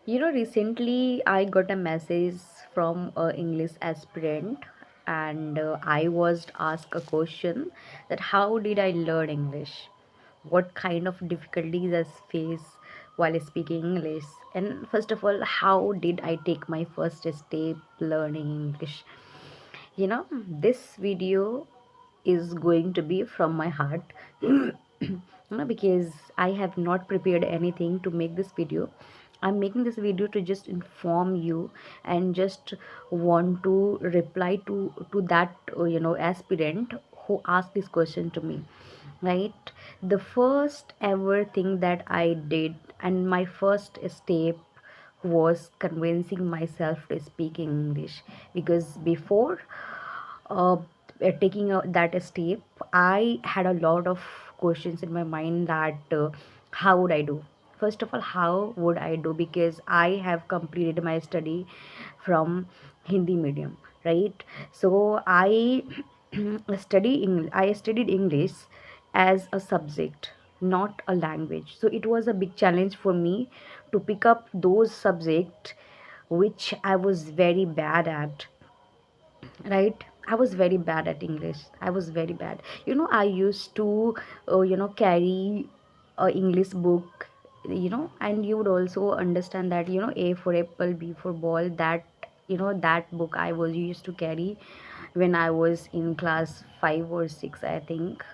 Recently I got a message from a English aspirant, and I was asked a question that how did I learn English? What kind of difficulties I face while speaking English? And first of all, how did I take my first step learning English? This video is going to be from my heart. Because I have not prepared anything to make this video. I'm making this video to just inform you and just want to reply to that aspirant who asked this question to me, right? The first ever thing that I did, and my first step, was convincing myself to speak English. Because before uh, taking that step, I had a lot of questions in my mind that how would I do. First of all, how would I do? Because I have completed my study from Hindi medium, right? So I I studied English as a subject, not a language. So it was a big challenge for me to pick up those subjects which I was very bad at, right? I was very bad at English. I was very bad. I used to carry a English book, and you would also understand that, A for apple, B for ball, that that book I was used to carry when I was in class 5 or 6, I think.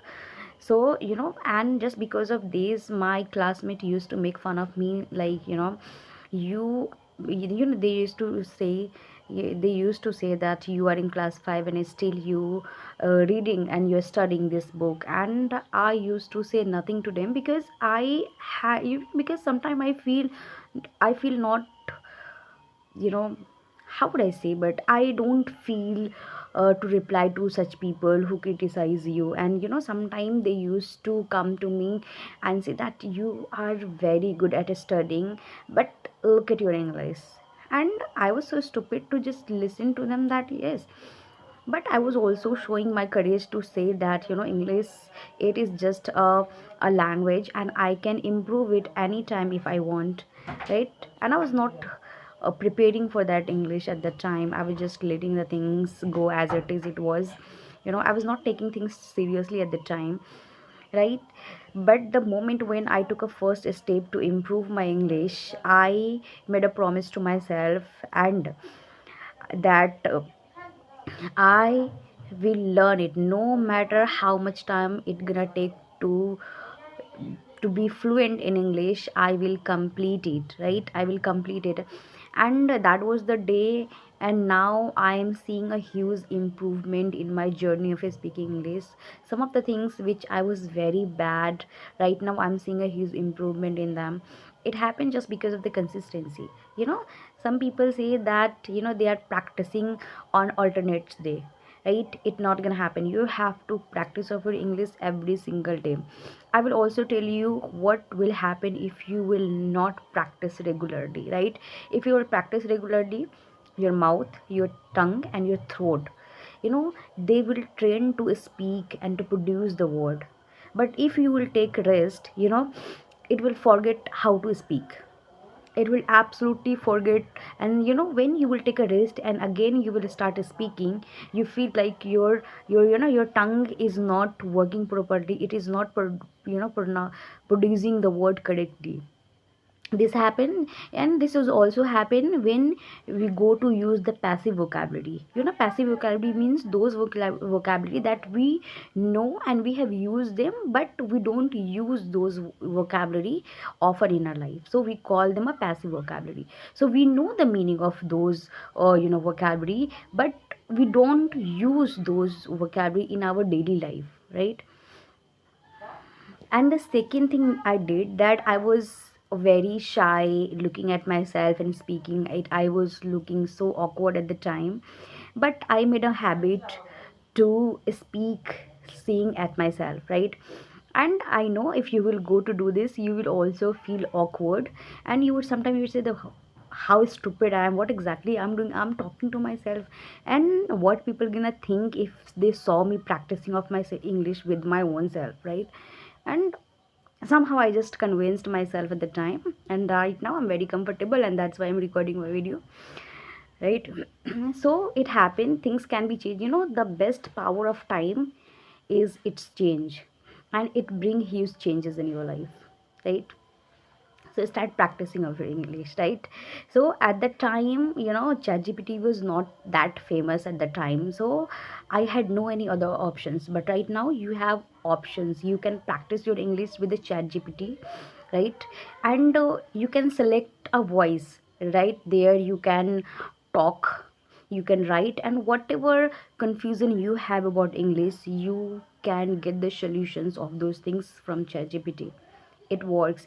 So and just because of this, my classmate used to make fun of me, like, you they used to say, they used to say that you are in class 5 and still you reading and you're studying this book. And I used to say nothing to them, because because sometimes I feel not, you know how would I say, but I don't feel to reply to such people who criticize you. And sometimes they used to come to me and say that you are very good at studying, but look at your English. And I was so stupid to just listen to them, that yes, but I was also showing my courage to say that, English, it is just a language, and I can improve it anytime if I want, right? And I was not preparing for that English at that time. I was just letting the things go as it was. I was not taking things seriously at the time, right? But the moment when I took a first step to improve my English, I made a promise to myself, and that I will learn it, no matter how much time it gonna take to to be fluent in English. I will complete it, right? I will complete it. And that was the day, and now I am seeing a huge improvement in my journey of speaking English. Some of the things which I was very bad, right now I'm seeing a huge improvement in them. It happened just because of the consistency. Some people say that, they are practicing on alternate day, right? It's not gonna happen. You have to practice of your English every single day. I will also tell you what will happen if you will not practice regularly, right? If you will practice regularly, your mouth, your tongue, and your throat, they will train to speak and to produce the word. But if you will take rest, it will forget how to speak. It will absolutely forget. And when you will take a rest and again you will start speaking, you feel like your tongue is not working properly. It is not producing the word correctly. This happen. And this is also happen when we go to use the passive vocabulary. Passive vocabulary means those vocabulary that we know and we have used them, but we don't use those vocabulary often in our life, so we call them a passive vocabulary. So we know the meaning of those vocabulary, but we don't use those vocabulary in our daily life, right? And the second thing I did, that I was very shy looking at myself and speaking it. I was looking so awkward at the time, but I made a habit to speak seeing at myself, right? And I know if you will go to do this, you will also feel awkward, and you would sometimes you would say the how stupid I am, what exactly I'm doing, I'm talking to myself, and what people gonna think if they saw me practicing of my English with my own self, right? And Somehow I just convinced myself at the time, and right now I'm very comfortable, and that's why I'm recording my video, right? So it happened, things can be changed. The best power of time is its change, and it bring huge changes in your life, right? So start practicing of your English, right? So at that time, ChatGPT was not that famous at the time, so I had no any other options. But right now you have options, you can practice your English with the ChatGPT, right? And you can select a voice, right there you can talk, you can write, and whatever confusion you have about English, you can get the solutions of those things from ChatGPT. It works